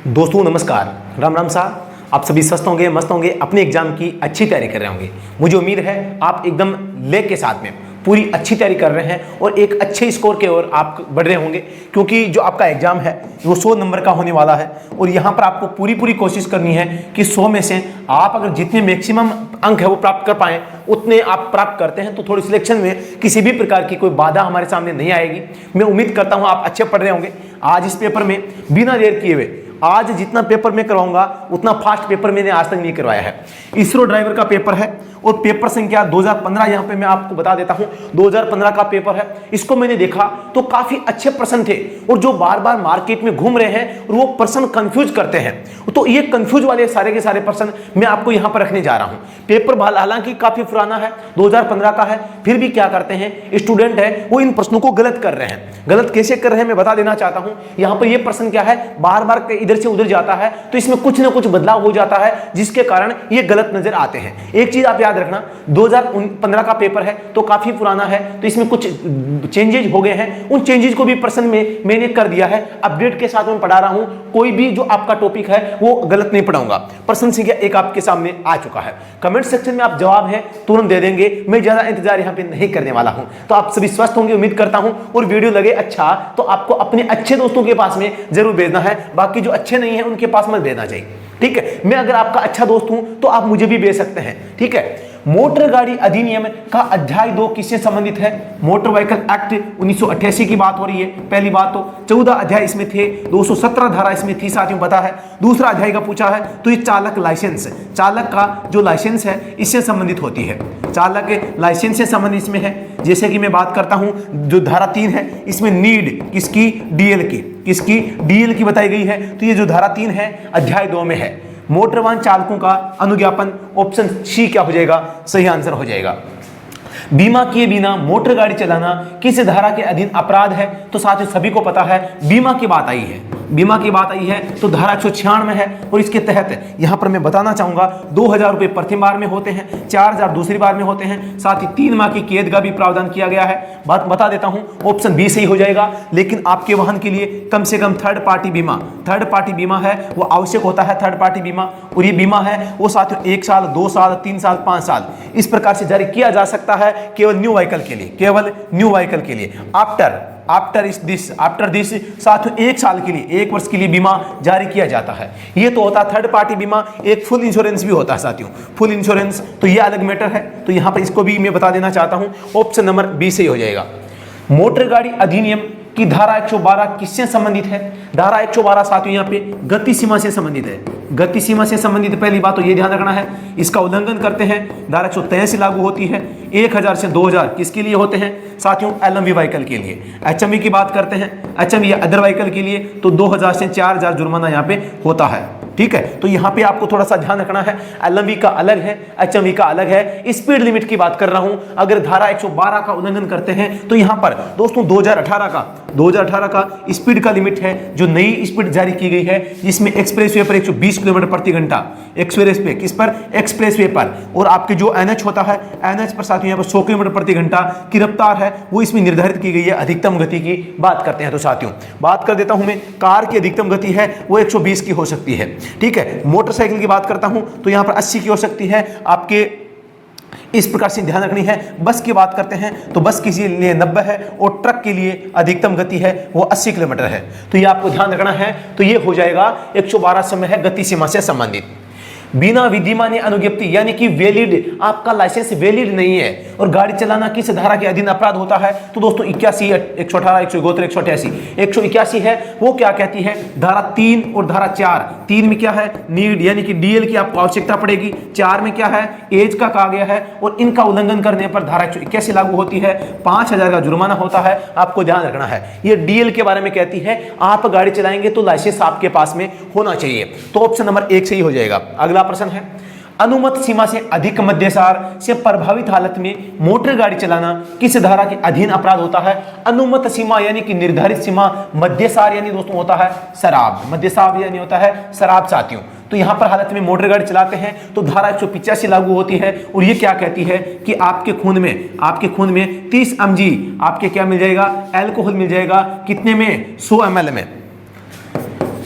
दोस्तों नमस्कार, राम राम साहब। आप सभी स्वस्थ होंगे, मस्त होंगे, अपने एग्जाम की अच्छी तैयारी कर रहे होंगे। मुझे उम्मीद है आप एकदम लेग के साथ में पूरी अच्छी तैयारी कर रहे हैं और एक अच्छे स्कोर की ओर आप बढ़ रहे होंगे, क्योंकि जो आपका एग्जाम है वो 100 नंबर का होने वाला है। और यहाँ पर आपको पूरी कोशिश करनी है कि 100 में से आप अगर जितने मैक्सिमम अंक है वो प्राप्त कर पाएं, उतने आप प्राप्त करते हैं तो थोड़ी सिलेक्शन में किसी भी प्रकार की कोई बाधा हमारे सामने नहीं आएगी। मैं उम्मीद करता हूँ आप अच्छे पढ़ रहे होंगे। आज इस पेपर में बिना देर किए हुए, आज जितना पेपर मैं करवाऊंगा उतना फास्ट पेपर मैंने आज तक नहीं करवाया है। इसरो ड्राइवर का पेपर है और पेपर संख्या 2015 यहां पे मैं आपको बता देता हूं, 2015 का पेपर है। इसको मैंने देखा तो काफी अच्छे प्रश्न थे और जो बार बार मार्केट में घूम रहे हैं और वो प्रश्न कंफ्यूज करते हैं, तो ये कंफ्यूज वाले सारे के सारे प्रश्न मैं आपको यहां पर रखने जा रहा हूं। पेपर हालांकि काफी पुराना है, 2015 का है, फिर भी क्या करते हैं स्टूडेंट है वो इन प्रश्नों को गलत कर रहे हैं। गलत कैसे कर रहे हैं मैं बता देना चाहता हूं। यहां पर ये प्रश्न क्या है, बार बार इधर से उधर जाता है, तो इसमें कुछ ना कुछ बदलाव हो जाता है जिसके कारण ये गलत नजर आते हैं। एक चीज आप याद रखना, 2015 का पेपर है तो काफी पुराना है, तो इसमें कुछ चेंजेज हो गए हैं। उन चेंजेज को भी प्रश्न में मैंने कर दिया है, अपडेट के साथ में पढ़ा रहा हूं। कोई भी जो आपका टॉपिक है वो गलत नहीं पढ़ाऊंगा। प्रश्न संख्या 1 आपके सामने आ चुका है। कमेंट सेक्शन में आप जवाब है तुरंत दे देंगे, मैं ज्यादा इंतजार यहां पे नहीं करने वाला हूं। तो आप सभी स्वस्थ होंगे उम्मीद करता हूं, और वीडियो लगे अच्छा तो आपको अपने अच्छे दोस्तों के पास में जरूर भेजना है, बाकी जो अच्छे नहीं है उनके पास मत भेजना चाहिए, ठीक है। मैं अगर आपका अच्छा दोस्त हूं तो आप मुझे भी भेज सकते हैं, ठीक है। मोटर गाड़ी अधिनियम का अध्याय 2 किससे संबंधित है? मोटर व्हीकल एक्ट 1988 की बात हो रही है। पहली बात तो 14 अध्याय इसमें थे, 217 धारा इसमें थी, साथियों पता है। दूसरा अध्याय का पूछा है तो ये चालक लाइसेंस, चालक का जो लाइसेंस है इससे संबंधित होती है। चालक लाइसेंस से संबंधित इसमें है। जैसे कि मैं बात करता हूं, जो धारा 3 है इसमें नीड किसकी, डीएल की, किसकी, डीएल की बताई गई है। तो ये जो धारा 3 है अध्याय 2 में है। मोटर वाहन चालकों का अनुज्ञापन, ऑप्शन सी क्या हो जाएगा, सही आंसर हो जाएगा। बीमा किए बिना मोटर गाड़ी चलाना किस धारा के अधीन अपराध है? तो साथियों सभी को पता है बीमा की बात आई है, बीमा की बात आई है तो धारा 196 है। और इसके तहत यहां पर मैं बताना चाहूंगा 2000 रुपए प्रथम बार में होते हैं, 4000 दूसरी बार में होते हैं, साथ ही 3 माह की कैद का भी प्रावधान किया गया है। बात बता देता हूं, ऑप्शन बी सही हो जाएगा। लेकिन आपके वाहन के लिए कम से कम थर्ड पार्टी बीमा है वो आवश्यक होता है, थर्ड पार्टी बीमा। और ये बीमा है वो साथियों 1 साल, 2 साल, 3 साल, 5 साल इस प्रकार से जारी किया जा सकता है, केवल न्यू व्हीकल के लिए, केवल न्यू व्हीकल के लिए। आफ्टर दिस साथियों 1 साल के लिए, 1 वर्ष के लिए बीमा जारी किया जाता है। ये तो होता है थर्ड पार्टी बीमा। एक फुल इंश्योरेंस भी होता है साथियों, फुल इंश्योरेंस, तो ये अलग मैटर है। तो यहां पर इसको भी मैं बता देना चाहता हूं, ऑप्शन नंबर बी सही हो जाएगा। मोटर गाड़ी अधिनियम की धारा 112 किससे संबंधित है? धारा 112 साथियों यहाँ पे गति सीमा से संबंधित है, गति सीमा से संबंधित। पहली बात तो ये ध्यान रखना है, इसका उल्लंघन करते हैं धारा 183 लागू होती है। 1000 से 2000 किसके लिए होते हैं साथियों? एलएमवी व्हीकल के लिए। एचएमवी की बात करते हैं, एचएमवी या अदर व्हीकल के लिए तो 2000 से 4000 जुर्माना यहाँ पे होता है, ठीक है। तो यहाँ पे आपको थोड़ा सा ध्यान रखना है, एलएमवी का अलग है, एचएमवी का अलग है। स्पीड लिमिट की बात कर रहा हूं, अगर धारा 112 का उल्लंघन करते हैं तो यहाँ पर दोस्तों 2018 का स्पीड का लिमिट है, जो नई स्पीड जारी की गई है, जिसमें एक्सप्रेसवे पर 120 किलोमीटर प्रति घंटा, एक्सप्रेस पे किस पर, एक्सप्रेसवे पर। और आपके जो एनएच होता है, एनएच पर साथियों यहाँ पर 100 किलोमीटर प्रति घंटा की रफ्तार है वो इसमें निर्धारित की गई है। अधिकतम गति की बात करते हैं तो साथियों बात कर देता हूं मैं, कार की अधिकतम गति है वो 120 की हो सकती है, ठीक है। मोटरसाइकिल की बात करता हूं तो यहां पर 80 की हो सकती है आपके, इस प्रकार से ध्यान रखनी है। बस की बात करते हैं तो बस के लिए 90 है और ट्रक के लिए अधिकतम गति है वो 80 किलोमीटर है। तो ये आपको ध्यान रखना है। तो ये हो जाएगा 112 समय है गति सीमा से संबंधित। बिना विधिमान्य अनुज्ञप्ति यानी कि वैलिड, आपका लाइसेंस वैलिड नहीं है और गाड़ी चलाना किस धारा के अधीन अपराध होता है? तो दोस्तों 81, 118, 172, 188, 181 है वो क्या कहती है? धारा 3 और धारा 4। 3 में क्या है? नीड यानी कि डीएल की आपको आवश्यकता पड़ेगी। 4 में क्या है? एज का कहा गया है और इनका उल्लंघन करने पर धारा 181 लागू होती है, 5000 का जुर्माना होता है। आपको ध्यान रखना है, ये डीएल के बारे में कहती है। आप गाड़ी चलाएंगे तो लाइसेंस आपके पास में होना चाहिए। तो ऑप्शन नंबर 1 सही हो जाएगा। अगला प्रश्न है, अनुमत सीमा से अधिक मद्यसार से प्रभावित हालत में मोटर गाड़ी चलाना किस धारा के अधीन अपराध होता है? अनुमत सीमा यानी कि निर्धारित सीमा, मद्यसार यानी दोस्तों होता है शराब, मद्यसार यानी होता है शराब साथियों। तो यहां पर हालत में मोटर गाड़ी चलाते हैं तो धारा 185 लागू होती है और ये क्या कहती है कि आपके खून में 30 mg आपके क्या मिल जाएगा? अल्कोहल मिल जाएगा। कितने में? 100 ml में।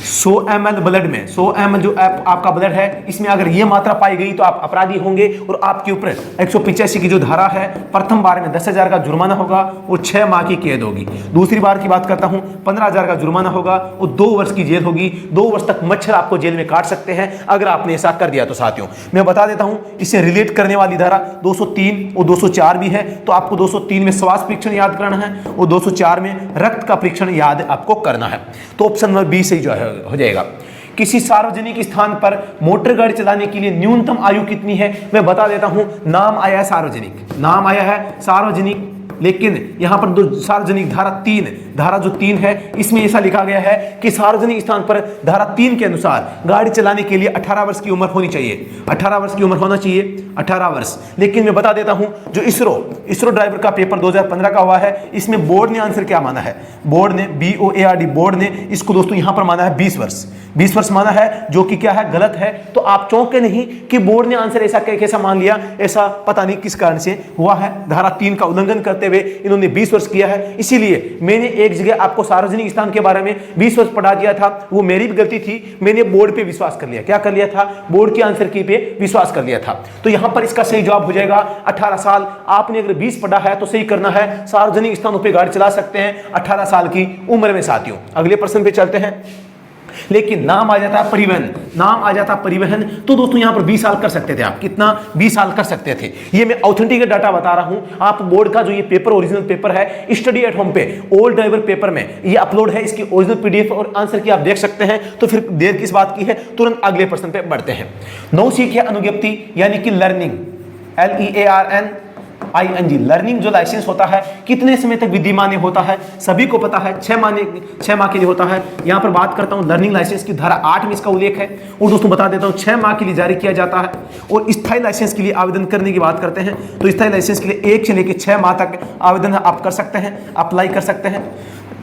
100 ml ब्लड में 100 ml जो आपका ब्लड है, इसमें अगर ये मात्रा पाई गई तो आप अपराधी होंगे और आपके ऊपर 185 की जो धारा है, प्रथम बार में 10,000 का जुर्माना होगा और 6 माह की कैद होगी। दूसरी बार की बात करता हूं, 15,000 का जुर्माना होगा और 2 वर्ष की जेल होगी। 2 वर्ष तक मच्छर आपको जेल में काट सकते हैं अगर आपने ऐसा कर दिया तो। साथियों मैं बता देता हूं, इससे रिलेट करने वाली धारा 203 और 204 भी है। तो आपको 203 में श्वास परीक्षण याद करना है और 204 में रक्त का परीक्षण याद आपको करना है। तो ऑप्शन नंबर बी सही जो है हो जाएगा। किसी सार्वजनिक स्थान पर मोटर गाड़ी चलाने के लिए न्यूनतम आयु कितनी है, मैं बता देता हूं। नाम आया है सार्वजनिक, नाम आया है सार्वजनिक, लेकिन यहां पर दो सार्वजनिक धारा 3, धारा जो 3 है इसमें ऐसा लिखा गया है कि सार्वजनिक स्थान पर धारा 3 के अनुसार गाड़ी चलाने के लिए 18 वर्ष की उम्र होनी चाहिए। 18 वर्ष की उम्र होना चाहिए, 18 वर्ष। लेकिन मैं बता देता हूं, जो इसरो ड्राइवर का पेपर 2015 का हुआ है, इसमें बोर्ड ने आंसर क्या माना है, बोर्ड ने BOARD बोर्ड ने इसको दोस्तों यहां पर माना है 20 वर्ष। 20 वर्ष माना है, जो कि क्या है, गलत है। तो आप चौंके नहीं कि बोर्ड ने आंसर ऐसा कैसा मान लिया, ऐसा पता नहीं किस कारण से हुआ है। धारा 3 का उल्लंघन करते हुए इन्होंने 20 वर्ष किया है। इसीलिए मैंने एक जगह आपको सार्वजनिक स्थान के बारे में 20 वर्ष पढ़ा दिया था, वो मेरी भी गलती थी। मैंने बोर्ड पे विश्वास कर लिया। क्या कर लिया था, बोर्ड के आंसर की पे विश्वास कर लिया था। तो यहां पर इसका सही जवाब हो जाएगा 18 साल। आपने अगर 20 पढ़ा है तो सही करना है, सार्वजनिक स्थानों पर गाड़ी चला सकते हैं 18 साल की उम्र में। साथियों अगले प्रश्न पे चलते हैं। लेकिन नाम आ जाता है परिवहन, नाम आ जाता परिवहन, तो दोस्तों यहां पर 20 साल कर सकते थे आप। कितना, 20 साल कर सकते थे। ये मैं ऑथेंटिक डाटा बता रहा हूं। आप बोर्ड का जो ये पेपर, ओरिजिनल पेपर है, स्टडी एट होम पे ओल्ड ड्राइवर पेपर में ये अपलोड है, इसकी ओरिजिनल PDF और आंसर की आप देख सकते हैं। तो फिर देर किस बात की है, तुरंत अगले प्रश्न पे बढ़ते हैं। नौसिखिया अनुज्ञप्ति यानी कि लर्निंग, LEARNING, लर्निंग जो लाइसेंस होता है कितने समय तक विद्यमान होता है, सभी को पता है 6 माह के लिए होता है। यहां पर बात करता हूं लर्निंग लाइसेंस की, धारा 8 में इसका उल्लेख है। और दोस्तों बता देता हूं 6 माह के लिए जारी किया जाता है। और स्थायी लाइसेंस के लिए आवेदन करने की बात करते हैं तो स्थायी लाइसेंस के लिए 1 से लेकर 6 माह तक आवेदन आप कर सकते हैं, अप्लाई कर सकते हैं।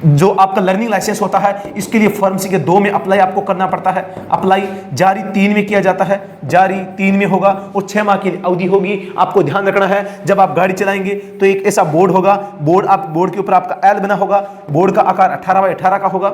जो आपका लर्निंग लाइसेंस होता है इसके लिए फॉर्म सी के 2 में अप्लाई आपको करना पड़ता है। अप्लाई जारी 3 में किया जाता है, जारी 3 में होगा और 6 माह की अवधि होगी। आपको ध्यान रखना है, जब आप गाड़ी चलाएंगे तो एक ऐसा बोर्ड होगा, बोर्ड के ऊपर आपका एल बना होगा। बोर्ड का आकार 18x18 का होगा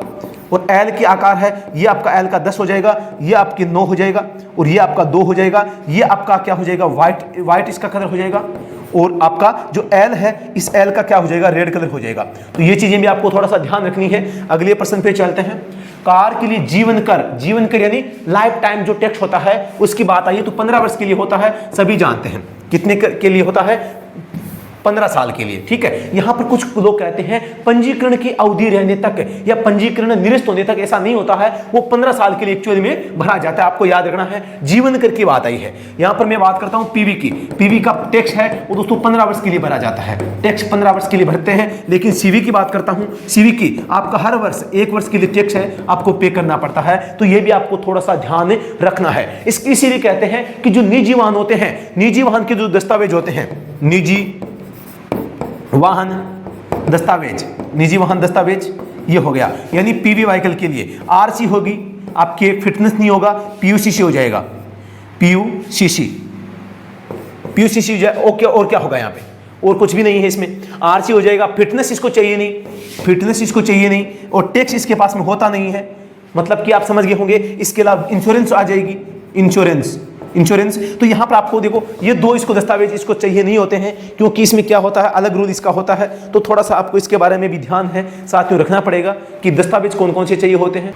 और एल की आकार है, ये आपका एल का 10 हो जाएगा, ये आपके 9 हो जाएगा और ये आपका 2 हो जाएगा। ये आपका क्या हो जाएगा, व्हाइट इसका कलर हो जाएगा। और आपका जो एल है, इस एल का क्या हो जाएगा, रेड कलर हो जाएगा। तो ये चीजें भी आपको थोड़ा सा ध्यान रखनी है। अगले प्रश्न पे चलते हैं। कार के लिए जीवन कर यानी लाइफ टाइम जो टैक्स होता है उसकी बात आई तो 15 वर्ष के लिए होता है, सभी जानते हैं। कितने के लिए होता है, 15 साल के लिए। ठीक है, यहां पर कुछ लोग कहते हैं पंजीकरण की अवधि रहने तक या पंजीकरण निरस्त होने तक, ऐसा नहीं होता है। वो 15 साल के लिए एक्चुअली में भरा जाता है। आपको याद रखना है, जीवन कर की बात आई है। यहां पर मैं बात करता हूं पीवी की। पीवी का टैक्स है वो दोस्तों 15 वर्ष के लिए भरा जाता है। टैक्स 15 वर्ष के लिए भरते हैं। लेकिन सीवी की बात करता हूं, सीवी की आपका हर वर्ष 1 वर्ष के लिए टैक्स है, आपको पे करना पड़ता है। तो ये भी आपको थोड़ा सा ध्यान रखना है। इसकी इसीलिए कहते हैं कि जो निजी वाहन होते हैं, निजी वाहन के जो दस्तावेज होते हैं, निजी वाहन दस्तावेज, निजी वाहन दस्तावेज ये हो गया। यानी पीवी व्हीकल के लिए आरसी होगी, आपके फिटनेस नहीं होगा, पीयूसीसी हो जाएगा, पीयूसीसी ओके। और क्या होगा यहाँ पे, और कुछ भी नहीं है इसमें, आरसी हो जाएगा। फिटनेस इसको चाहिए नहीं, और टैक्स इसके पास में होता नहीं है। मतलब कि आप समझ गए होंगे। इसके अलावा इंश्योरेंस आ जाएगी, इंश्योरेंस। तो यहां पर आपको देखो, ये 2 इसको दस्तावेज इसको चाहिए नहीं होते हैं, क्योंकि इसमें क्या होता है, अलग रूल इसका होता है। तो थोड़ा सा आपको इसके बारे में भी ध्यान है, साथ में रखना पड़ेगा कि दस्तावेज कौन कौन से चाहिए होते हैं।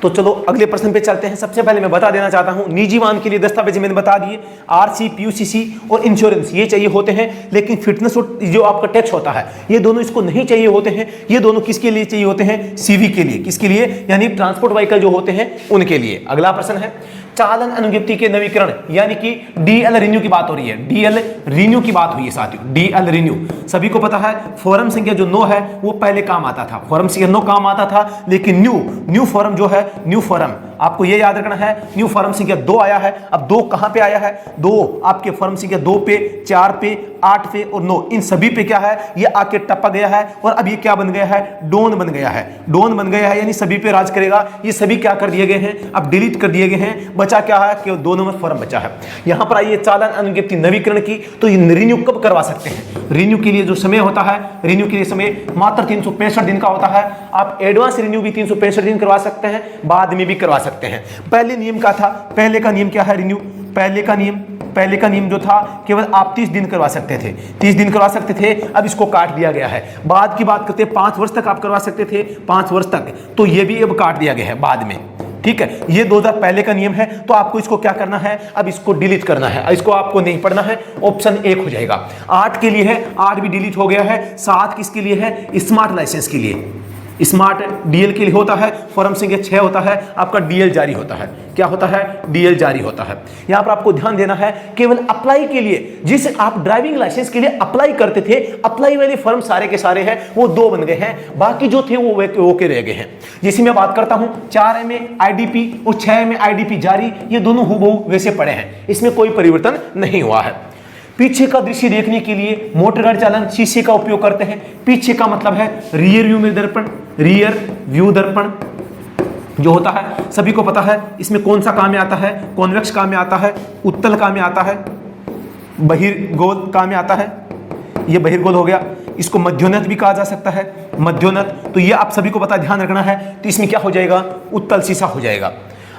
तो चलो अगले प्रश्न पे चलते हैं। सबसे पहले मैं बता देना चाहता हूं, निजी वाहन के लिए दस्तावेज मैंने बता दिए, आरसी, पीयूसीसी और इंश्योरेंस ये चाहिए होते हैं। लेकिन फिटनेस और जो आपका टैक्स होता है, ये दोनों इसको नहीं चाहिए होते हैं। ये दोनों किसके लिए चाहिए होते हैं, सीवी के लिए। किसके लिए, यानी ट्रांसपोर्ट व्हीकल जो होते हैं उनके लिए। अगला प्रश्न है, चालन अनुज्ञप्ति के नवीकरण यानी कि डीएल रिन्यू की बात हो रही है। डीएल रिन्यू की बात हुई है साथियों। डीएल रिन्यू सभी को पता है, फॉर्म संख्या जो 9 है वो पहले काम आता था, फॉर्म संख्या 9 काम आता था। लेकिन न्यू फॉर्म जो है, न्यू फॉर्म आपको ये याद रखना है, न्यू फर्म संख्या 2 आया है। अब 2 कहां पे आया है, 2 आपके फर्म संख्या 2 पे, 4 पे, 8 पे और 9, इन सभी पे क्या है, ये आके टपक गया है और अब ये क्या बन गया है, डॉन बन गया है। डॉन बन गया है यानी सभी पे राज करेगा। ये सभी क्या कर दिए गए हैं, अब डिलीट कर दिए गए हैं। बचा क्या है, केवल 2 नंबर फर्म बचा है। यहां पर आइए चालन अनुज्ञप्ति नवीकरण की, तो ये रिन्यू कब करवा सकते हैं। रिन्यू के लिए जो समय होता है, रिन्यू के लिए समय मात्र 365 दिन का होता है। आप एडवांस रिन्यू भी 365 दिन करवा सकते हैं, बाद में भी करवा सकते हैं। पहले नियम क्या था, पहले का नियम क्या है, रिन्यू पहले का नियम जो था केवल आप 30 दिन करवा सकते थे, 30 दिन करवा सकते थे। अब इसको काट दिया गया है। बाद की बात करते हैं, 5 वर्ष तक आप करवा सकते थे, 5 वर्ष तक, तो ये भी अब काट दिया गया है बाद में। ठीक है, ये 2000 पहले का नियम है। तो आपको इसको क्या करना है, अब इसको डिलीट करना है। इसको आपको नहीं पढ़ना है, ऑप्शन 1 हो जाएगा। 8 के लिए है, 8 भी डिलीट हो गया है। 7 किसके लिए है, स्मार्ट लाइसेंस के लिए, स्मार्ट डीएल के लिए होता है। फॉर्म संख्या 6 होता है, आपका डीएल जारी होता है। क्या होता है, डीएल जारी होता है। यहां पर आपको ध्यान देना है, केवल अप्लाई के लिए, जिस आप ड्राइविंग लाइसेंस के लिए अप्लाई करते थे, अप्लाई वाले फॉर्म सारे के सारे हैं, वो 2 बन गए हैं। बाकी जो थे वो के रह गए हैं। जैसे मैं बात करता हूं, 4 में आईडीपी और 6 में आईडीपी जारी, ये दोनों हूबहू वैसे पड़े हैं, इसमें कोई परिवर्तन नहीं हुआ है। पीछे का दृश्य देखने के लिए मोटर गाड़ी चालन शीशे का उपयोग करते हैं। पीछे का मतलब है रियर व्यू में दर्पण, रियर व्यू दर्पण जो होता है सभी को पता है। इसमें कौन सा काम में आता है, कॉन्वेक्स काम में आता है, उत्तल काम में आता है, बहिर्गोल काम में आता है। ये बहिर्गोल हो गया। इसको मध्योन्नत भी कहा जा सकता है, मध्योन्नत। तो ये आप सभी को पता, ध्यान रखना है। तो इसमें क्या हो जाएगा, उत्तल शीशा हो जाएगा।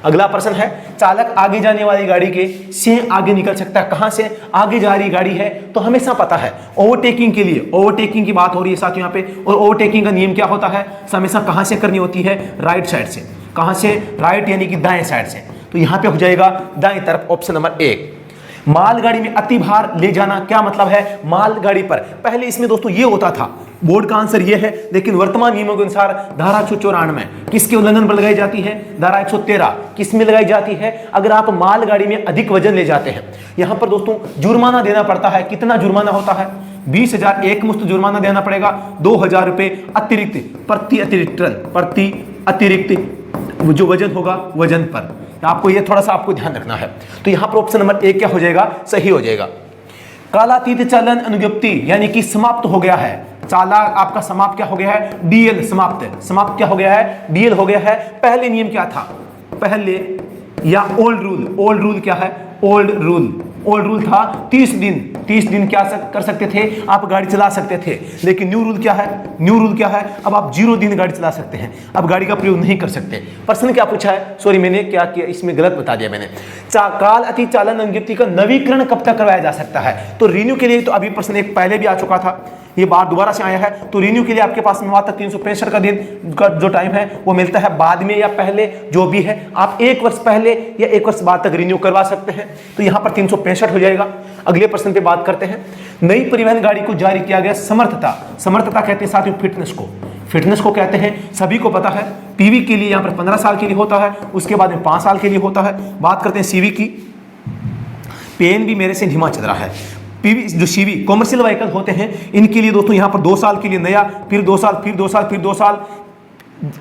अगला प्रश्न है, चालक आगे जाने वाली गाड़ी के से आगे निकल सकता है। कहां से, आगे जा रही गाड़ी है तो हमेशा पता है ओवरटेकिंग के लिए, ओवरटेकिंग की बात हो रही है साथियों यहाँ पे। और ओवरटेकिंग का नियम क्या होता है, हमेशा कहां से करनी होती है, राइट साइड से। कहां से, राइट यानी कि दाएं साइड से। तो यहां पे हो जाएगा दाएं तरफ, ऑप्शन नंबर 1। मालगाड़ी में अति भार ले जाना, क्या मतलब है, मालगाड़ी पर। पहले इसमें दोस्तों ये होता था, बोर्ड का आंसर ये है, लेकिन वर्तमान नियमों के अनुसार धारा 194 किसके उल्लंघन पर लगाई जाती है, धारा 113 किस में लगाई जाती है, अगर आप मालगाड़ी में अधिक वजन ले जाते हैं। यहां पर दोस्तों जुर्माना देना पड़ता है। कितना जुर्माना होता है, 20,000 एकमुश्त जुर्माना देना पड़ेगा, 2,000 रुपए अतिरिक्त प्रति अतिरिक्त टन, प्रति अतिरिक्त जो वजन होगा वजन पर। आपको ये थोड़ा सा आपको ध्यान रखना है। तो यहां पर ऑप्शन नंबर 1 क्या हो जाएगा, सही हो जाएगा। कालातीत चालन अनुज्ञप्ति यानी कि समाप्त हो गया है। चाला आपका समाप्त क्या हो गया है, डीएल समाप्त, समाप्त क्या हो गया है, डीएल हो गया है। पहले नियम क्या था, पहले या ओल्ड रूल, ओल्ड रूल क्या है, ओल्ड रूल, ओल्ड रूल था 30 दिन, 30 दिन क्या कर सकते थे, आप गाड़ी चला सकते थे। लेकिन न्यू रूल क्या है, न्यू रूल क्या है, अब आप 0 दिन गाड़ी चला सकते हैं, अब गाड़ी का प्रयोग नहीं कर सकते। प्रश्न क्या पूछा है, सॉरी मैंने क्या किया, इसमें गलत बता दिया मैंने। काल अति चालन अनुज्ञप्ति का नवीकरण कब तक करवाया जा सकता है, तो रिन्यू के लिए तो अभी प्रश्न एक पहले भी आ चुका था, ये बार दोबारा से आया है। तो रिन्यू के लिए आपके पास में मात्र 365 का दिन का जो टाइम है वो मिलता है, बाद में या पहले जो भी है आप 1 वर्ष पहले या 1 वर्ष बाद तक रिन्यू करवा सकते हैं। तो यहाँ पर 365 हो जाएगा। अगले प्रश्न पे बात करते हैं, नई परिवहन गाड़ी को जारी किया गया समर्थता, समर्थता कहते हैं साथियों फिटनेस को, फिटनेस को कहते हैं, सभी को पता है। पीवी के लिए यहाँ पर 15 साल के लिए होता है, उसके बाद में 5 साल के लिए होता है। बात करते हैं सीवी की, पेन भी मेरे से धीमा चल रहा है। पीवी जो सीवी कॉमर्शियल व्हीकल होते हैं, इनके लिए दोस्तों यहाँ पर 2 साल के लिए नया, फिर 2 साल, फिर 2 साल, फिर 2 साल,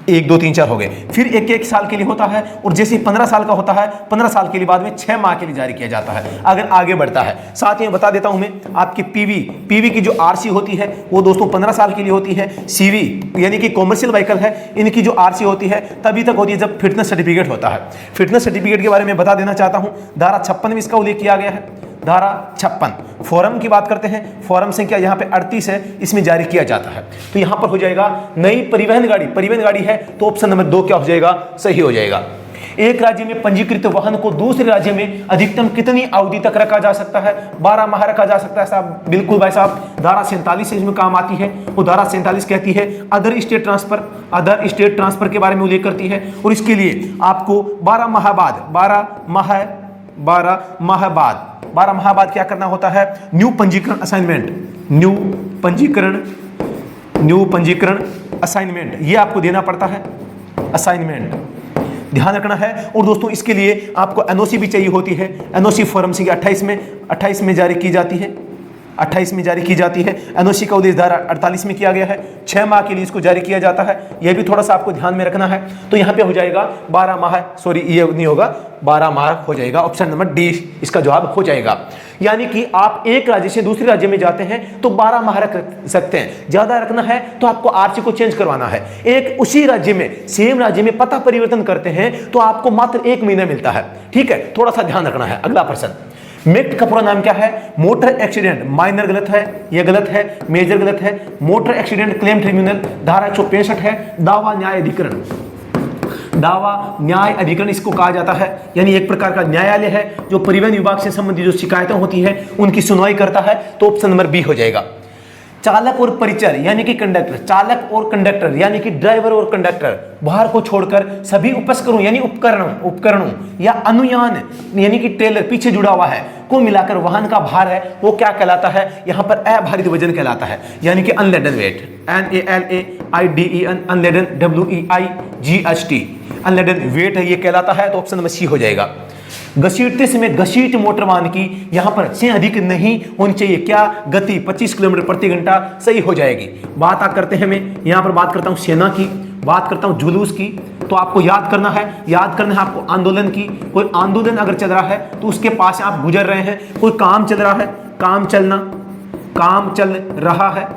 1 2 3 4 हो गए, फिर 1 साल के लिए होता है। और जैसे 15 साल का होता है, 15 साल के लिए बाद में 6 माह के लिए जारी किया जाता है अगर आगे बढ़ता है। साथ ही बता देता हूं मैं, आपकी पीवी की जो आरसी होती है वो दोस्तों 15 साल के लिए होती है। सीवी यानी कि कॉमर्शियल व्हीकल है, इनकी जो आरसी होती है तभी तक होती है जब फिटनेस सर्टिफिकेट होता है। फिटनेस सर्टिफिकेट के बारे में बता देना चाहता हूं, धारा 56 में इसका उल्लेख किया गया है, धारा 56। फॉरम की बात करते हैं, फॉरम संख्या यहाँ पे 38 है, इसमें जारी किया जाता है। तो यहाँ पर हो जाएगा नई परिवहन गाड़ी, परिवहन गाड़ी है तो ऑप्शन नंबर 2 क्या हो जाएगा, सही हो जाएगा। एक राज्य में पंजीकृत वाहन को दूसरे राज्य में अधिकतम कितनी अवधि तक रखा जा सकता है, 12 माह रखा जा सकता है साहब, बिल्कुल भाई साहब। धारा 47 इसमें काम आती है, वो धारा 47 कहती है other state transfer, other state transfer के बारे में उल्लेख करती है। और इसके लिए आपको 12 माह बाद, 12 माह बाद क्या करना होता है, न्यू पंजीकरण असाइनमेंट, न्यू पंजीकरण असाइनमेंट, ये आपको देना पड़ता है, असाइनमेंट ध्यान रखना है। और दोस्तों इसके लिए आपको एनओसी भी चाहिए होती है। एनओसी फॉर्म संख्या 28 में जारी की जाती है, 28 में जारी की जाती है। एनओसी का उद्देश्य धारा 48 में किया गया है। 6 माह के लिए इसको जारी किया जाता है, यह भी थोड़ा सा आपको ध्यान में रखना है। तो यहाँ पे हो जाएगा 12 माह, सॉरी ये नहीं होगा, 12 माह हो जाएगा। ऑप्शन नंबर डी इसका जवाब हो जाएगा। यानी कि आप एक राज्य से दूसरे राज्य में जाते हैं तो 12 माह रख सकते हैं। ज्यादा रखना है तो आपको आरसी को चेंज करवाना है। एक उसी राज्य में, सेम राज्य में पता परिवर्तन करते हैं तो आपको मात्र 1 महीना मिलता है। ठीक है, थोड़ा सा ध्यान रखना है। अगला प्रश्न, मेक्ट का पूरा नाम क्या है? मोटर एक्सीडेंट, माइनर गलत है, यह गलत है, मेजर गलत है। मोटर एक्सीडेंट क्लेम ट्रिब्यूनल, धारा 165 है। दावा न्याय अधिकरण, दावा न्याय अधिकरण इसको कहा जाता है, यानी एक प्रकार का न्यायालय है जो परिवहन विभाग से संबंधित जो शिकायतें होती हैं उनकी सुनवाई करता है। तो ऑप्शन नंबर बी हो जाएगा। चालक और परिचर यानी कि कंडक्टर, चालक और कंडक्टर यानी कि ड्राइवर और कंडक्टर, बाहर को छोड़कर सभी उपस्करों यानी उपकरणों या अनुयान यानी कि ट्रेलर पीछे जुड़ा हुआ है को मिलाकर वाहन का भार है वो क्या कहलाता है? यहाँ पर अभारित वजन कहलाता है, यानी कि unladen wait, NALAIDEN, unladen, WEIGHT, unladen wait है ये कहलाता है। तो ऑप्शन नंबर सी हो जाएगा। घसीटते समय घसीट मोटर वाहन की यहाँ पर से अधिक नहीं होनी चाहिए, क्या? गति 25 किलोमीटर प्रति घंटा सही हो जाएगी। बात करते हैं, मैं यहाँ पर बात करता हूँ सेना की, बात करता हूँ जुलूस की। तो आपको याद करना है आपको आंदोलन की। कोई आंदोलन अगर चल रहा है तो उसके पास आप गुजर रहे हैं, कोई काम चल रहा है, काम चल रहा है,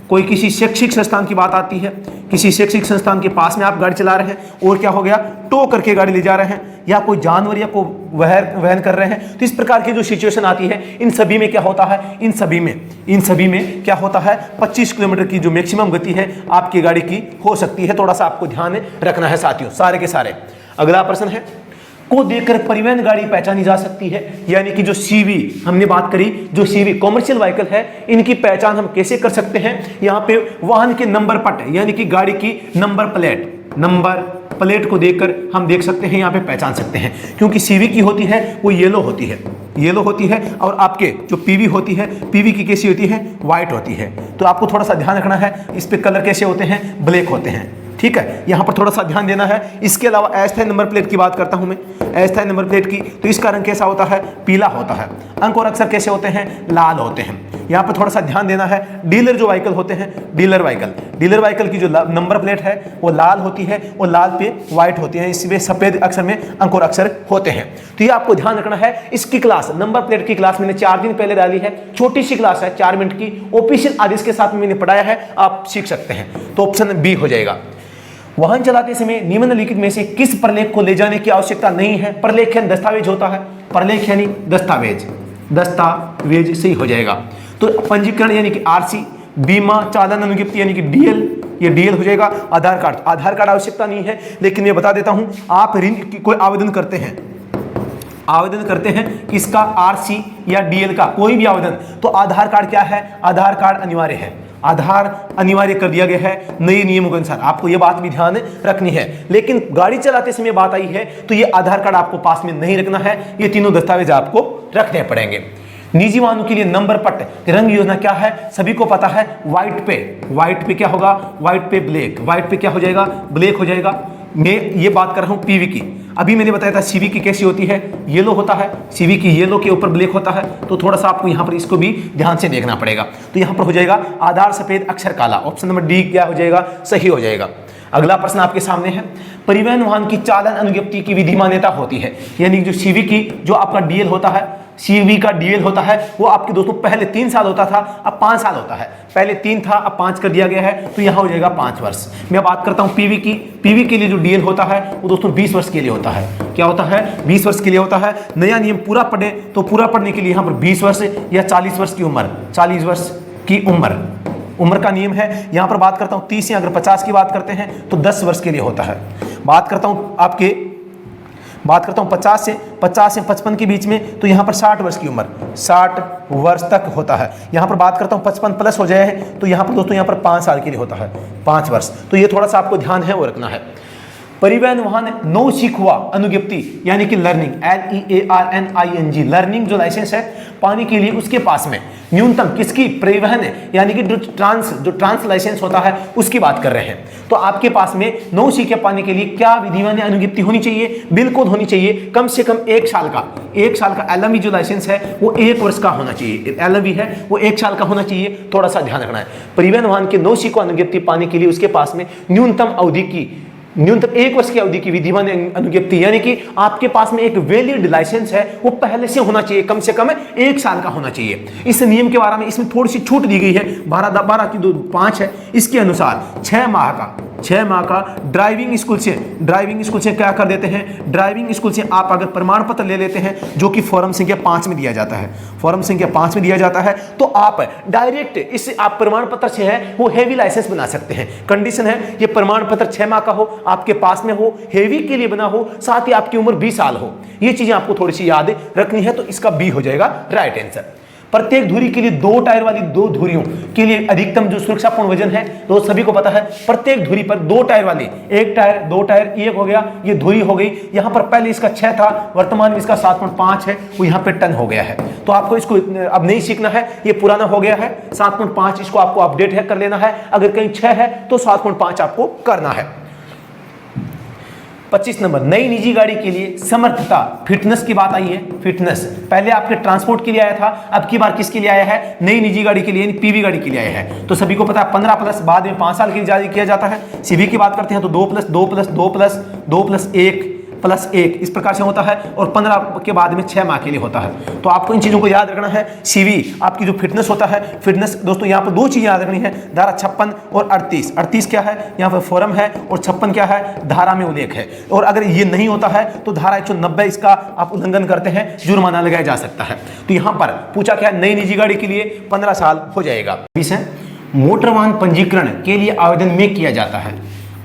कोई किसी शैक्षिक संस्थान की बात आती है, किसी शैक्षिक संस्थान के पास में आप गाड़ी चला रहे हैं और क्या हो गया, टो करके गाड़ी ले जा रहे हैं, या कोई जानवर या को वहन कर रहे हैं। तो इस प्रकार की जो सिचुएशन आती है इन सभी में क्या होता है, इन सभी में क्या होता है, 25 किलोमीटर की जो मैक्सिमम गति है आपकी गाड़ी की हो सकती है। थोड़ा सा आपको ध्यान रखना है साथियों, सारे के सारे। अगला प्रश्न है, को देखकर परिवहन गाड़ी पहचानी जा सकती है, यानी कि जो सीवी हमने बात करी, जो सीवी कॉमर्शियल व्हीकल है इनकी पहचान हम कैसे कर सकते हैं? यहाँ पे वाहन के नंबर पट यानी कि गाड़ी की नंबर प्लेट को देखकर हम देख सकते हैं, यहाँ पे पहचान सकते हैं। क्योंकि सीवी की होती है वो येलो होती है और आपके जो पीवी होती है, पीवी की कैसी होती है, व्हाइट होती है। तो आपको थोड़ा सा ध्यान रखना है, इस पे कलर कैसे होते हैं, ब्लैक होते हैं। ठीक है, यहां पर थोड़ा सा ध्यान देना है। इसके अलावा अस्थायी नंबर प्लेट की बात करता हूं मैं, अस्थायी नंबर प्लेट की, तो इसका रंग कैसा होता है, पीला होता है। अंक और अक्षर कैसे होते हैं, लाल होते हैं। यहां पर थोड़ा सा ध्यान देना है। डीलर जो व्हीकल होते हैं, डीलर व्हीकल की जो नंबर प्लेट है वो लाल होती है और लाल पे व्हाइट होती है, इसमें सफेद अक्षर में अंक और अक्षर होते हैं। तो ये आपको ध्यान रखना है। इसकी क्लास, नंबर प्लेट की क्लास मैंने 4 दिन पहले डाली है, छोटी सी क्लास है, 4 मिनट की, ऑफिशियल आदेश के साथ मैंने पढ़ाया है, आप सीख सकते हैं। तो ऑप्शन बी हो जाएगा। वाहन चलाते समय निम्नलिखित में से किस प्रलेख को ले जाने की आवश्यकता नहीं है? प्रलेख यानी दस्तावेज होता है, प्रलेख यानी दस्तावेज सही हो जाएगा। तो पंजीकरण यानी कि आरसी, बीमा, चालन अनुज्ञप्ति यानी कि डीएल, ये डीएल हो जाएगा। आधार कार्ड आवश्यकता नहीं है, लेकिन मैं बता देता हूं, आप ऋण की कोई आवेदन करते हैं किसका, आरसी या डीएल का, कोई भी आवेदन, तो आधार कार्ड क्या है, आधार कार्ड अनिवार्य है, आधार अनिवार्य कर दिया गया है नए नियमों के अनुसार। आपको यह बात भी ध्यान रखनी है। लेकिन गाड़ी चलाते समय बात आई है तो ये आधार कार्ड आपको पास में नहीं रखना है, ये तीनों दस्तावेज आपको रखने पड़ेंगे। निजी वाहनों के लिए नंबर पट रंग योजना क्या है, सभी को पता है, व्हाइट पे क्या होगा, व्हाइट पे ब्लैक, व्हाइट पे क्या हो जाएगा, ब्लैक हो जाएगा। मैं ये बात कर रहा हूं पीवी की, अभी मैंने बताया था सीवी की कैसी होती है, येलो होता है, सीवी की येलो के ऊपर ब्लैक होता है। तो थोड़ा सा आपको यहाँ पर इसको भी ध्यान से देखना पड़ेगा। तो यहाँ पर हो जाएगा आधार सफेद अक्षर काला, ऑप्शन नंबर डी क्या हो जाएगा, सही हो जाएगा। अगला प्रश्न आपके सामने है, परिवहन वाहन की चालन अनुज्ञप्ति की विधि मान्यता होती है, यानी जो सीवी की जो आपका डीएल होता है, सीवी का डीएल होता है वो आपके दोस्तों पहले 3 साल होता था, अब 5 साल होता है। पहले 3 था, अब 5 कर दिया गया है, तो यहाँ हो जाएगा 5 वर्ष। मैं बात करता हूँ पीवी की, पीवी के लिए जो डीएल होता है वो दोस्तों 20 वर्ष के लिए होता है। क्या होता है, 20 वर्ष के लिए होता है। नया नियम पूरा पढ़े तो पूरा पढ़ने के लिए यहाँ पर 20 वर्ष या 40 वर्ष की उम्र, 40 वर्ष की उम्र का नियम है। यहाँ पर बात करता हूँ 30 या अगर 50 की बात करते हैं तो 10 वर्ष के लिए होता है। बात करता हूँ 50 से 55 के बीच में, तो यहाँ पर 60 वर्ष की उम्र, 60 वर्ष तक होता है। यहाँ पर बात करता हूँ 55 प्लस हो जाए तो यहाँ पर दोस्तों यहाँ पर 5 साल के लिए होता है, 5 वर्ष। तो ये थोड़ा सा आपको ध्यान है वो रखना है। परिवहन वाहन नौ सीख हुआ अनुज्ञप्ति यानी कि लर्निंग, LEARNING, लर्निंग जो लाइसेंस है पाने के लिए उसके पास में न्यूनतम किसकी, परिवहन है यानी कि जो ट्रांस लाइसेंस होता है उसकी बात कर रहे हैं। तो आपके पास में 9 सीखे पाने के लिए क्या विधिमान अनुज्ञप्ति होनी चाहिए, बिल्कुल होनी चाहिए। कम से कम 1 साल का LMV जो लाइसेंस है वो 1 वर्ष का होना चाहिए। LMV है वो 1 साल का होना चाहिए, थोड़ा सा ध्यान रखना है। परिवहन वाहन के 9 सीखों अनुज्ञप्ति पाने के लिए उसके पास में न्यूनतम 1 वर्ष की अवधि की विधिमान अनुज्ञप्ति यानी कि आपके पास में एक वैलिड लाइसेंस है वो पहले से होना चाहिए, कम से कम 1 साल का होना चाहिए। इस नियम के बारे में इसमें थोड़ी सी छूट दी गई है, 12 की 5 है। इसके अनुसार 6 माह का ड्राइविंग स्कूल से क्या कर देते हैं, ड्राइविंग स्कूल से आप अगर प्रमाण पत्र ले लेते हैं जो कि फॉर्म संख्या 5 में दिया जाता है, तो आप डायरेक्ट इस आप प्रमाण पत्र से है वो हेवी लाइसेंस बना सकते हैं। कंडीशन है ये प्रमाण पत्र 6 माह का हो, आपके पास में हो, हेवी के लिए बना हो, साथ ही आपकी उम्र 20 साल हो। ये चीजें आपको थोड़ी सी याद रखनी है, तो इसका बी हो जाएगा राइट आंसर। प्रत्येक धुरी के लिए 2 टायर वाली 2 धुरियों के लिए अधिकतम जो सुरक्षापूर्ण वजन है तो सभी को पता है, प्रत्येक धुरी पर 2 टायर वाली, 1 टायर 2 टायर 1 हो गया, ये धुरी हो गई। यहां पर पहले इसका 6 था, वर्तमान में इसका 7.5 है, वो यहां पे टन हो गया है। तो आपको इसको अब नहीं सीखना है, ये पुराना हो गया है। 7.5 इसको आपको अपडेट कर लेना है, अगर कहीं 6 है तो 7.5 आपको करना है। 25 नंबर, नई निजी गाड़ी के लिए समर्थता फिटनेस की बात आई है। फिटनेस पहले आपके ट्रांसपोर्ट के लिए आया था, अब की बार किसके लिए आया है, नई निजी गाड़ी के लिए, पीवी गाड़ी के लिए आया है। तो सभी को पता है 15+ बाद में 5 साल के लिए जारी किया जाता है। सीवी की बात करते हैं तो 2+2+2+2+1+1 इस प्रकार से होता है, और 15 के बाद में 6 माह के लिए होता है। तो आपको इन चीजों को याद रखना है। सीवी आपकी जो फिटनेस होता है, फिटनेस दोस्तों यहाँ पर 2 चीजें याद रखनी है, धारा 56 और 38। 38 क्या है, यहाँ पर फॉरम है, और 56 क्या है, धारा में उल्लेख है। और अगर ये नहीं होता है तो धारा 190 इसका आप उल्लंघन करते हैं, जुर्माना लगाया जा सकता है। तो यहाँ पर पूछा क्या है, नई निजी गाड़ी के लिए 15 साल हो जाएगा। 20 है, मोटर वाहन पंजीकरण के लिए आवेदन में किया जाता है।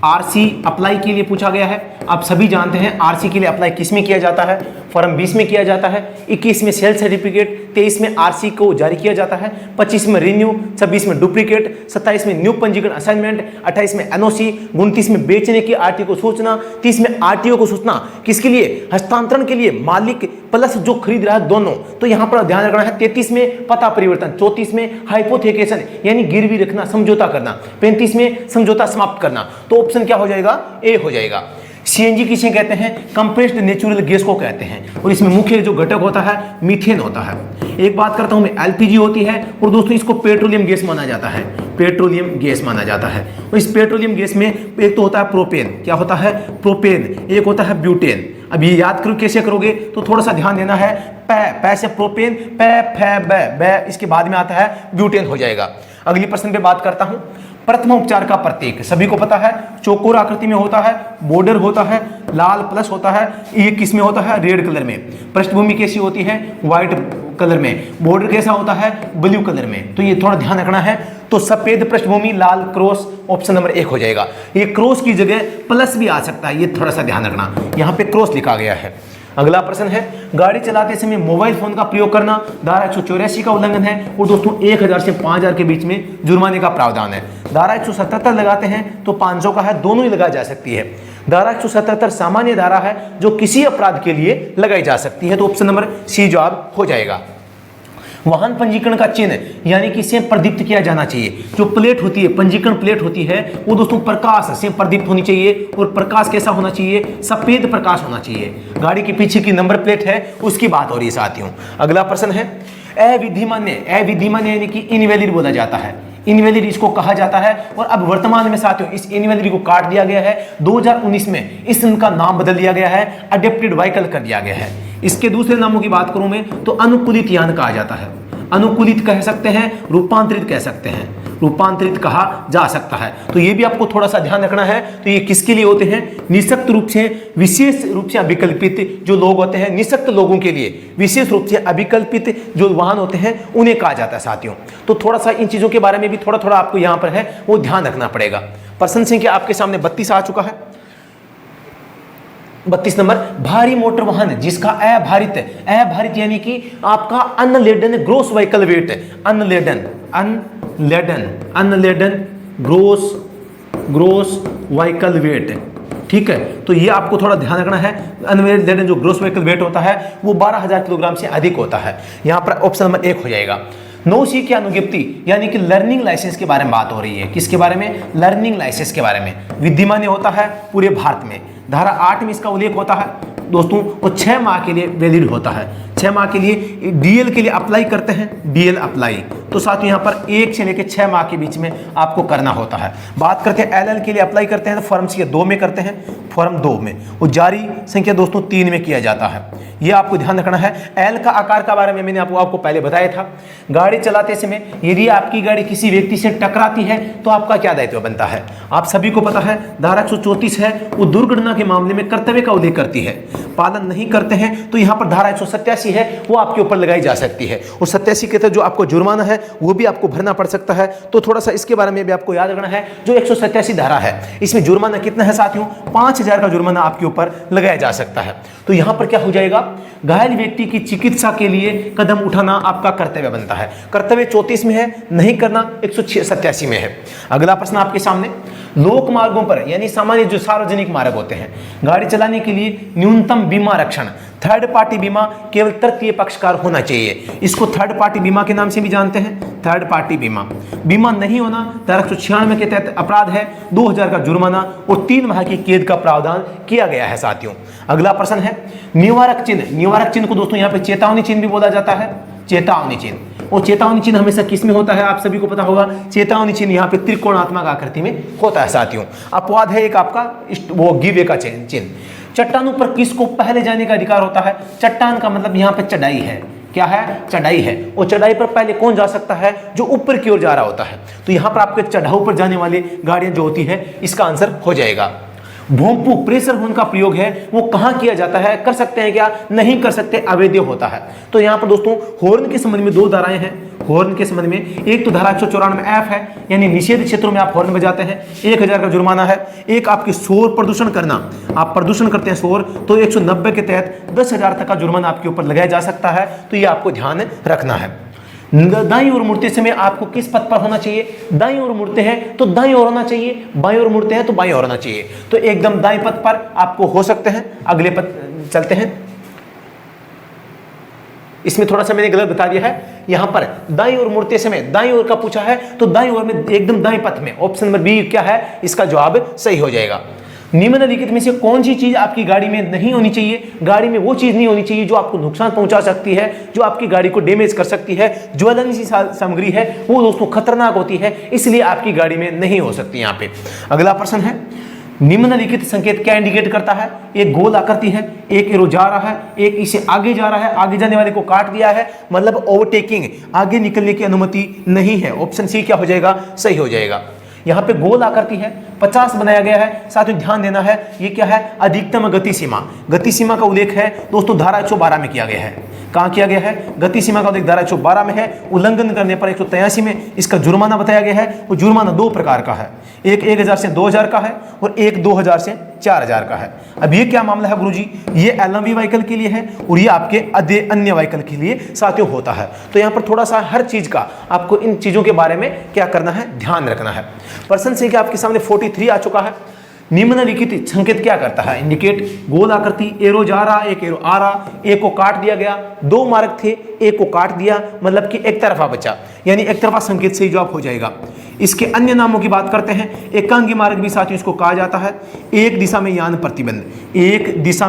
आरसी अप्लाई के लिए पूछा गया है। आप सभी जानते हैं आरसी के लिए अप्लाई किस में किया जाता है, फॉर्म 20 में किया जाता है, 21 में सेल सर्टिफिकेट, 23 में आरसी को जारी किया जाता है, 25 में रिन्यू, 26 में डुप्लीकेट, 27 में न्यू पंजीकरण असाइनमेंट, 28 में एनओसी, 29 में बेचने की आरटीओ को सूचना, 30 में आरटीओ को सूचना किसके लिए, हस्तांतरण के लिए, मालिक प्लस जो खरीद रहा है दोनों। तो यहां पर ध्यान रखना है। 33 में पता परिवर्तन, 34 में हाइपोथेकेशन यानी गिरवी रखना, समझौता करना, 35 में समझौता समाप्त करना। तो ऑप्शन क्या हो जाएगा, ए हो जाएगा। सीएनजी किसे कहते हैं, कंप्रेस्ड नेचुरल गैस को कहते हैं, और इसमें मुख्य जो घटक होता है मीथेन होता है। एक बात करता हूं मैं, एलपीजी होती है, और दोस्तों इसको पेट्रोलियम गैस माना जाता है, पेट्रोलियम गैस माना जाता है। और इस पेट्रोलियम गैस में एक तो होता है प्रोपेन, क्या होता है, प्रोपेन, एक होता है ब्यूटेन। अब ये याद करो कैसे करोगे, तो थोड़ा सा ध्यान देना है। पै से प्रोपेन, बै इसके बाद में आता है ब्यूटेन हो जाएगा। अगली प्रश्न पे बात करता हूं, प्रथम उपचार का प्रतीक सभी को पता है, चौकोर आकृति में होता है, बॉर्डर होता है, लाल प्लस होता है, ये किस में होता है, रेड कलर में। पृष्ठभूमि कैसी होती है, व्हाइट कलर में। बॉर्डर कैसा होता है, ब्लू कलर में। तो ये थोड़ा ध्यान रखना है। तो सफेद पृष्ठभूमि, लाल क्रॉस, ऑप्शन नंबर 1 हो जाएगा। ये क्रॉस की जगह प्लस भी आ सकता है, ये थोड़ा सा ध्यान रखना, यहाँ पे क्रॉस लिखा गया है। अगला प्रश्न है, गाड़ी चलाते समय मोबाइल फोन का प्रयोग करना धारा 184 का उल्लंघन है, और दोस्तों 1000 से 5000 के बीच में जुर्माने का प्रावधान है। धारा 177 लगाते हैं तो 500 का है, दोनों ही लगाई जा सकती है। धारा 177 सामान्य धारा है जो किसी अपराध के लिए लगाई जा सकती है। तो ऑप्शन नंबर सी जवाब हो जाएगा। वाहन पंजीकरण का चिन्ह यानी कि इसे प्रदीप्त किया जाना चाहिए। जो प्लेट होती है, पंजीकरण प्लेट होती है, वो दोस्तों प्रकाश से प्रदीप्त होनी चाहिए, और प्रकाश कैसा होना चाहिए, सफेद प्रकाश होना चाहिए। गाड़ी के पीछे की नंबर प्लेट है उसकी बात हो रही है साथियों। अगला प्रश्न है, अविधिमान्य यानी कि इनवैलिड बोला जाता है, इनवैलिड इसको कहा जाता है। और अब वर्तमान में साथियों इस इनवैलिड को काट दिया गया है। 2019 में इसका नाम बदल दिया गया है, अडेप्टेड व्हीकल कर दिया गया है। इसके दूसरे नामों की बात करूं मैं तो अनुकूलित यान कहा जाता है, अनुकूलित कह सकते हैं, रूपांतरित कह सकते हैं, रूपांतरित कहा जा सकता है। तो ये भी आपको थोड़ा सा ध्यान रखना है। तो ये किसके लिए होते हैं, निःशक्त रूप से, विशेष रूप से अभिकल्पित जो लोग होते हैं, निःशक्त लोगों के लिए विशेष रूप से अभिकल्पित जो वाहन होते हैं उन्हें कहा जाता है साथियों। तो थोड़ा सा इन चीजों के बारे में भी थोड़ा आपको यहां पर है वो ध्यान रखना पड़ेगा। प्रश्न संख्या आपके सामने 32 आ चुका है। 32 नंबर, भारी मोटर वाहन जिसका अभारित यानी कि आपका unladen gross vehicle weight, unladen gross vehicle weight, ठीक है, तो ये आपको थोड़ा ध्यान रखना है। अनवेटेड जो ग्रॉस व्हीकल वेट होता है वो 12,000 किलोग्राम से अधिक होता है। यहाँ पर ऑप्शन नंबर 1 हो जाएगा। 9C की अनुज्ञप्ति यानी कि लर्निंग लाइसेंस के बारे में बात हो रही है। किसके बारे में? लर्निंग लाइसेंस के बारे में। विद्यमान होता है पूरे भारत में। धारा 8 में इसका उल्लेख होता है दोस्तों, वो 6 माह के लिए वैलिड होता है। 6 माह के लिए डीएल के लिए अप्लाई करते हैं, डीएल अप्लाई, तो साथ यहाँ पर 1 से लेकर 6 माह के बीच में आपको करना होता है। बात करते हैं एलएल के लिए अप्लाई करते हैं तो फॉर्म सी 2 में करते हैं, फॉर्म 2 में, और जारी संख्या दोस्तों 3 में किया जाता है। ये आपको ध्यान रखना है। एल का आकार का बारे में मैंने आपको पहले बताया था। गाड़ी चलाते समय यदि आपकी गाड़ी किसी व्यक्ति से टकराती है तो आपका क्या दायित्व बनता है? आप सभी को पता है धारा 134 है, वो दुर्घटना के मामले में कर्तव्य का उल्लेख करती है। पालन नहीं करते हैं तो यहाँ पर धारा 187 है वो आपके ऊपर लगाई जा सकती है, और 87 के तहत जो आपको जुर्माना है वो भी आपको भरना पड़ सकता है। तो थोड़ा सा इसके बारे में भी आपको याद रखना है। जो 187 धारा है इसमें जुर्माना कितना है साथियों? 5,000 का जुर्माना आपके ऊपर लगाया जा सकता है। तो यहाँ पर क्या हो जाएगा? घायल व्यक्ति की चिकित्सा के लिए कदम उठाना आपका कर्तव्य बनता है। कर्तव्य 34 में है, नहीं करना 187 में है। अगला प्रश्न आपके सामने, लोक मार्गों पर यानी सामान्य जो सार्वजनिक मार्ग होते हैं, गाड़ी चलाने के लिए न्यूनतम बीमा रक्षण थर्ड पार्टी बीमा केवल तृतीय पक्षकार होना चाहिए। इसको थर्ड पार्टी बीमा के नाम से भी जानते हैं, थर्ड पार्टी बीमा। बीमा नहीं होना धारा 196 के तहत अपराध है, 2,000 का जुर्माना और 3 माह की कैद का प्रावधान किया गया है साथियों। अगला प्रश्न है निवारक चिन्ह। निवारक चिन्ह को दोस्तों यहाँ पे चेतावनी चिन्ह भी बोला जाता है, चेतावनी चिन्ह। और चेतावनी चिन्ह हमेशा किस में होता है? आप सभी को पता होगा, चेतावनी चिन्ह यहाँ पे त्रिकोणात्मक आकृति में होता है साथियों। अपवाद है एक आपका वो गिवे का चिन्ह। चट्टानों पर किसको पहले जाने का अधिकार होता है? चट्टान का मतलब यहाँ पे चढ़ाई है, क्या है? चढ़ाई है, और चढ़ाई पर पहले कौन जा सकता है? जो ऊपर की ओर जा रहा होता है। तो यहाँ पर आपके चढ़ाऊ पर जाने वाली गाड़ियां जो होती है, इसका आंसर हो जाएगा। भोंपू प्रेशर हॉर्न का प्रयोग है वो कहाँ किया जाता है? कर सकते हैं क्या? नहीं कर सकते, अवैध होता है। तो यहाँ पर दोस्तों हॉर्न के संबंध में 2 धाराएं हैं। हॉर्न के संबंध में एक तो धारा 194F है, यानी निषेध क्षेत्रों में आप हॉर्न बजाते हैं 1,000 का जुर्माना है। एक आपकी शोर प्रदूषण करना, आप प्रदूषण करते हैं शोर, तो 190 के तहत 10,000 तक का जुर्माना आपके ऊपर लगाया जा सकता है। तो ये आपको ध्यान रखना है। दाईं ओर मुड़ते समय आपको किस पथ पर होना चाहिए? दाईं ओर मुड़ते हैं तो दाईं ओर होना चाहिए, बाईं ओर मुड़ते हैं तो बाईं ओर होना चाहिए। तो एकदम दाईं पथ पर आपको हो सकते हैं। अगले पथ चलते हैं। इसमें थोड़ा सा मैंने गलत बता दिया है। यहां पर दाईं ओर मुड़ते समय दाईं ओर का पूछा है तो दाईं ओर में एकदम दाईं पथ में, ऑप्शन नंबर बी क्या है? इसका जवाब सही हो जाएगा। निम्नलिखित में से कौन सी चीज आपकी गाड़ी में नहीं होनी चाहिए? गाड़ी में वो चीज नहीं होनी चाहिए जो आपको नुकसान पहुंचा सकती है, जो आपकी गाड़ी को डैमेज कर सकती है। ज्वलनशील सामग्री है वो दोस्तों खतरनाक होती है, इसलिए आपकी गाड़ी में नहीं हो सकती। यहाँ पे अगला प्रश्न है, निम्नलिखित संकेत क्या इंडिकेट करता है? एक गोल आकृति है, एक एरो जा रहा है, एक इसे आगे जा रहा है, आगे जाने वाले को काट दिया है, मतलब ओवरटेकिंग, आगे निकलने की अनुमति नहीं है। ऑप्शन सी क्या हो जाएगा? सही हो जाएगा। यहाँ पे गोल आकृति है, 50 बनाया गया है। साथ में ध्यान देना है ये क्या है? अधिकतम गति सीमा। गति सीमा का उल्लेख है दोस्तों धारा 112 में किया गया है। कहाँ किया गया है? गति सीमा का उल्लेख धारा 112 में है। उल्लंघन करने पर 183 में इसका जुर्माना बताया गया है। वो जुर्माना 2 प्रकार का है, एक 1,000 से 2,000 का है और एक 2,000 से 4,000 का है। अब ये क्या मामला है गुरुजी? ये एलएमवी व्हीकल के लिए है और ये आपके अन्य व्हीकल के लिए साथियों होता है। तो यहाँ पर थोड़ा सा हर चीज का आपको इन चीजों के बारे में क्या करना है? ध्यान रखना है। प्रश्न संख्या आपके सामने 43 आ चुका है। निम्नलिखित संकेत क्या करता है? इंडिकेट, गोल आकृति, एरो जा रहा, एक एरो आ रहा, एक को काट दिया गया। 2 मार्ग थे, एक को काट दिया, मतलब कि एक तरफा बचा, यानी एक तरफा संकेत सही जवाब हो जाएगा। इसके अन्य नामों की बात करते हैं। एकांगी मार्ग भी साथियों इसको कहा जाता है। एक दिशा में यान प्रतिबंध, एक दिशा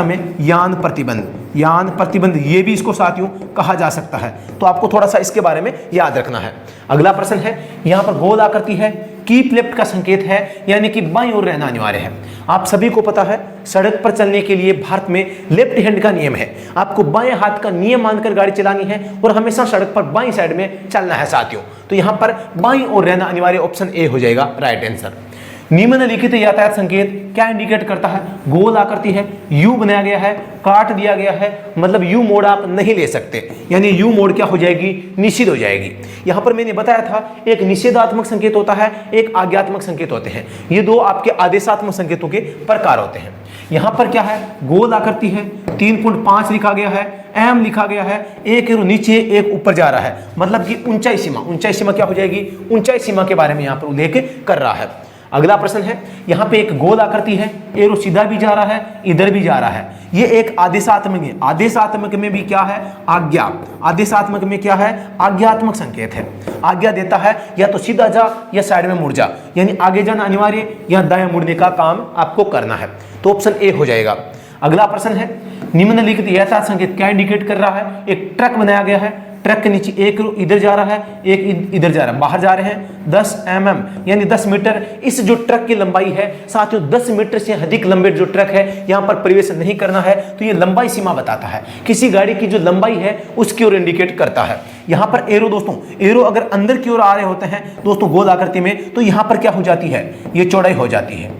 में यान प्रतिबंध, यान प्रतिबंध, ये भी इसको साथियों कहा जा सकता है। तो आपको थोड़ा सा इसके बारे में याद रखना है। अगला प्रश्न है, यहाँ पर गोल आकृति है, कीप लेफ्ट का संकेत है, यानी कि बाईं ओर रहना अनिवार्य है। आप सभी को पता है सड़क पर चलने के लिए भारत में लेफ्ट हैंड का नियम है। आपको बाएं हाथ का नियम मानकर गाड़ी चलानी है और हमेशा सड़क पर बाईं साइड में चलना है साथियों। तो यहाँ पर बाईं ओर रहना अनिवार्य, ऑप्शन ए हो जाएगा राइट आंसर। निम्नलिखित यातायात संकेत क्या इंडिकेट करता है? गोल आकृति है, यू बनाया गया है, काट दिया गया है, मतलब यू मोड आप नहीं ले सकते, यानी यू मोड क्या हो जाएगी? निषिद्ध हो जाएगी। यहाँ पर मैंने बताया था एक निषेधात्मक संकेत होता है, एक आज्ञात्मक संकेत होते हैं। ये 2 आपके आदेशात्मक संकेतों के प्रकार होते हैं। यहाँ पर क्या है? गोल आकृति है, 3.5 लिखा गया है, एम लिखा गया है, एक एरो नीचे एक ऊपर जा रहा है, मतलब कि ऊंचाई सीमा क्या हो जाएगी, ऊंचाई सीमा के बारे में यहाँ पर उल्लेख कर रहा है। अगला प्रश्न है, यहाँ पे एक गोल आकृति है, एरो सीधा भी जा रहा है, इधर भी जा रहा है, ये एक आदेशात्मक है। आदेशात्मक में भी क्या है, आज्ञा। आदेशात्मक में क्या है, आज्ञात्मक संकेत है। आज्ञा देता है या तो सीधा जा या साइड में मुड़ जा, यानी आगे जाना अनिवार्य या दाएं मुड़ने का काम आपको करना है, तो ऑप्शन ए हो जाएगा। अगला प्रश्न है, निम्नलिखित यथार्थ संकेत क्या इंडिकेट कर रहा है, एक ट्रक बनाया गया है, ट्रक के नीचे एक इधर जा रहा है, एक इधर जा रहा है, बाहर जा रहे हैं 10 mm यानी 10 मीटर। इस जो ट्रक की लंबाई है साथियों 10 मीटर से अधिक लंबे जो ट्रक है यहाँ पर प्रवेश नहीं करना है, तो ये लंबाई सीमा बताता है, किसी गाड़ी की जो लंबाई है उसकी ओर इंडिकेट करता है। यहाँ पर एरो दोस्तों, एरो अगर अंदर की ओर आ रहे होते हैं दोस्तों गोल आकृति में, तो यहाँ पर क्या हो जाती है, ये चौड़ाई हो जाती है।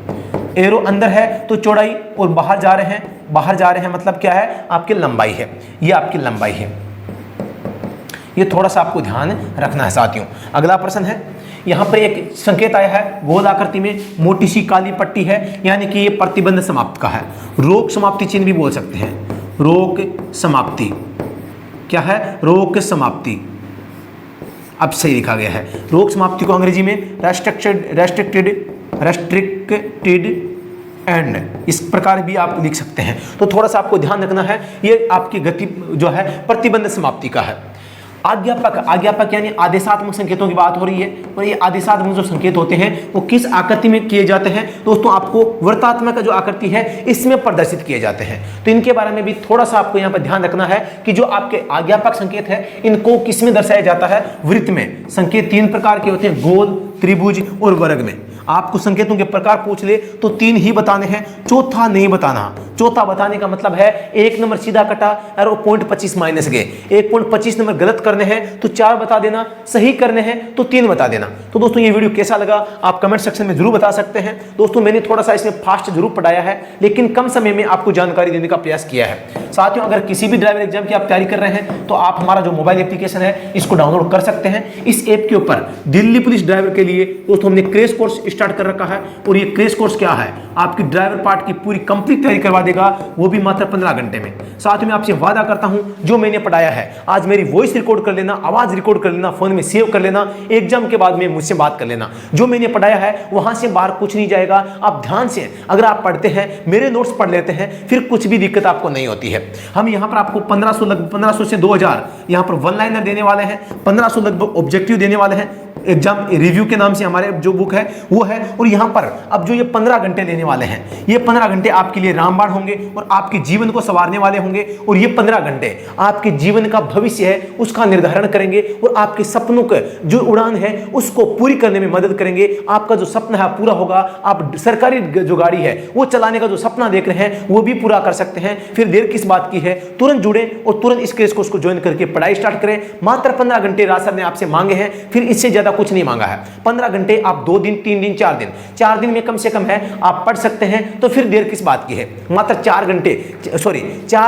एरो अंदर है तो चौड़ाई, और बाहर जा रहे हैं मतलब क्या है, आपकी लंबाई है, ये आपकी लंबाई है। ये थोड़ा सा आपको ध्यान रखना है साथियों। अगला प्रश्न है, यहाँ पर एक संकेत आया है, गोल आकृति में मोटी सी काली पट्टी है, यानी कि ये प्रतिबंध समाप्त का है। रोक समाप्ति चिन्ह भी बोल सकते हैं, रोक समाप्ति क्या है, रोक समाप्ति। अब सही लिखा गया है, रोक समाप्ति को अंग्रेजी में रेस्ट्रिक्टेड एंड, इस प्रकार भी आप लिख सकते हैं। तो थोड़ा सा आपको ध्यान रखना है, ये आपकी गति जो है प्रतिबंध समाप्ति का है। आज्ञापक यानी आदेशात्मक संकेतों की बात हो रही है, और ये आदेशात्मक जो संकेत होते हैं वो किस आकृति में किए जाते हैं दोस्तों, आपको वृत्तात्मक जो आकृति है इसमें प्रदर्शित किए जाते हैं। तो इनके बारे में भी थोड़ा सा आपको यहाँ पर ध्यान रखना है कि जो आपके आज्ञापक संकेत है इनको किस में दर्शाया जाता है, वृत्त में। संकेत 3 प्रकार के होते हैं, गोल, त्रिभुज और वर्ग में। आपको संकेतों के प्रकार पूछ ले तो 3 ही बताने हैं, चौथा नहीं बताना। चौथा बताने का मतलब है 1 नंबर सीधा कटा और 0.25 माइनस गए, 1.25 नंबर गलत करने हैं तो 4 बता देना, सही करने हैं तो 3 बता देना। तो दोस्तों ये वीडियो कैसा लगा आप कमेंट सेक्शन में जरूर बता सकते हैं। दोस्तों मैंने थोड़ा सा इसमें फास्ट जरूर पढ़ाया है, लेकिन कम समय में आपको जानकारी देने का प्रयास किया है। साथियों अगर किसी भी ड्राइवर एग्जाम की आप तैयारी कर रहे हैं तो आप हमारा जो मोबाइल एप्लीकेशन है इसको डाउनलोड कर सकते हैं। इस ऐप के ऊपर दिल्ली पुलिस ड्राइवर के लिए दोस्तों हमने क्रैश कोर्स स्टार्ट कर रखा है, और ये क्रैश कोर्स क्या है, आपकी ड्राइवर पार्ट की पूरी कंप्लीट तैयारी करवा देगा, वो भी मात्र 15 घंटे में। साथ में आपसे वादा करता हूं जो मैंने पढ़ाया है आज मेरी वॉइस रिकॉर्ड कर लेना, आवाज रिकॉर्ड कर लेना, फोन में सेव कर लेना, एग्जाम के बाद में मुझसे बात कर लेना। जो मैंने पढ़ाया है वहां से बाहर कुछ नहीं जाएगा। आप ध्यान से अगर आप पढ़ते हैं, मेरे नोट्स पढ़ लेते हैं, फिर कुछ भी दिक्कत आपको नहीं होती है। हम यहाँ पर आपको 1500 से 2000 यहाँ पर वन लाइनर देने वाले हैं, 1500 लगभग ऑब्जेक्टिव देने वाले हैं। एग्जाम रिव्यू के नाम से हमारे जो बुक है वो है, और यहाँ पर अब जो ये 15 घंटे लेने वाले हैं, ये 15 घंटे आपके लिए रामबाण होंगे और आपके जीवन को संवारने वाले होंगे। और ये 15 घंटे आपके जीवन का भविष्य है उसका निर्धारण करेंगे, और आपके सपनों का जो उड़ान है उसको पूरी करने में मदद करेंगे। आपका जो सपना है पूरा होगा, आप सरकारी जो गाड़ी है वो चलाने का जो सपना देख रहे हैं वो भी पूरा कर सकते हैं। फिर देर किस बात की है, तुरंत जुड़े और तुरंत इस क्रैश कोर्स को ज्वाइन करके पढ़ाई स्टार्ट करें। मात्र 15 घंटे राज सर ने आपसे मांगे हैं, फिर इससे ज्यादा कुछ नहीं मांगा है। 15 घंटे आप 2 दिन 3 दिन 4 दिन में कम से कम है आप पढ़ सकते हैं, तो फिर देर किस बात की है। मात्र 4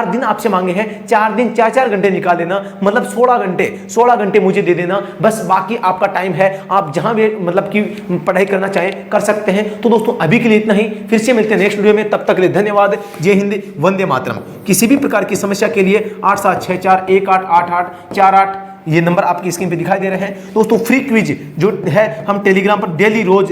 दिन आपसे मांगे हैं, 4 दिन 4 घंटे निकाल देना, मतलब 16 घंटे मुझे दे देना, बस बाकी आपका टाइम है, आप जहां भी मतलब कि पढ़ाई करना चाहें कर सकते हैं। तो दोस्तों अभी के लिए इतना ही, फिर से मिलते हैं नेक्स्ट वीडियो में, तब तक के लिए धन्यवाद। जय हिंद, वंदे मातरम। किसी भी प्रकार की समस्या के लिए 8764188848 ये नंबर आपकी स्क्रीन पे दिखाई दे रहे हैं। दोस्तों फ्री क्विज जो है हम टेलीग्राम पर डेली रोज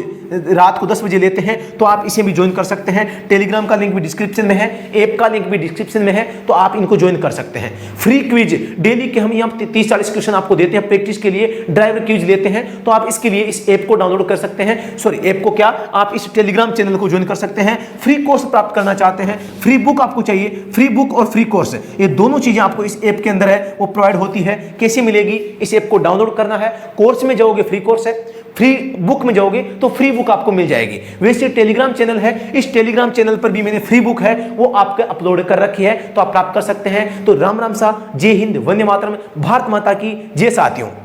रात को 10 बजे लेते हैं, तो आप इसे भी ज्वाइन कर सकते हैं। टेलीग्राम का लिंक भी डिस्क्रिप्शन में है, ऐप का लिंक भी डिस्क्रिप्शन में है, तो आप इनको ज्वाइन कर सकते हैं। फ्री क्विज डेली के हम यहाँ 30-40 क्वेश्चन आपको देते हैं प्रैक्टिस के लिए, ड्राइवर क्विज लेते हैं, तो आप इसके लिए इस ऐप को डाउनलोड कर सकते हैं। ऐप को क्या, आप इस टेलीग्राम चैनल को ज्वाइन कर सकते हैं। फ्री कोर्स प्राप्त करना चाहते हैं, फ्री बुक आपको चाहिए, फ्री बुक और फ्री कोर्स ये दोनों चीजें आपको इस ऐप के अंदर है वो प्रोवाइड होती है। कैसे मिलेगी, इस ऐप को डाउनलोड करना है, कोर्स में जाओगे फ्री कोर्स है, फ्री बुक में जाओगे तो फ्री बुक आपको मिल जाएगी। वैसे टेलीग्राम चैनल है, इस टेलीग्राम चैनल पर भी मैंने फ्री बुक है वो आपके अपलोड कर रखी है, तो आप प्राप्त कर सकते हैं। तो राम राम सा, जय हिंद, वंदे मातरम, भारत माता की जय साथियों।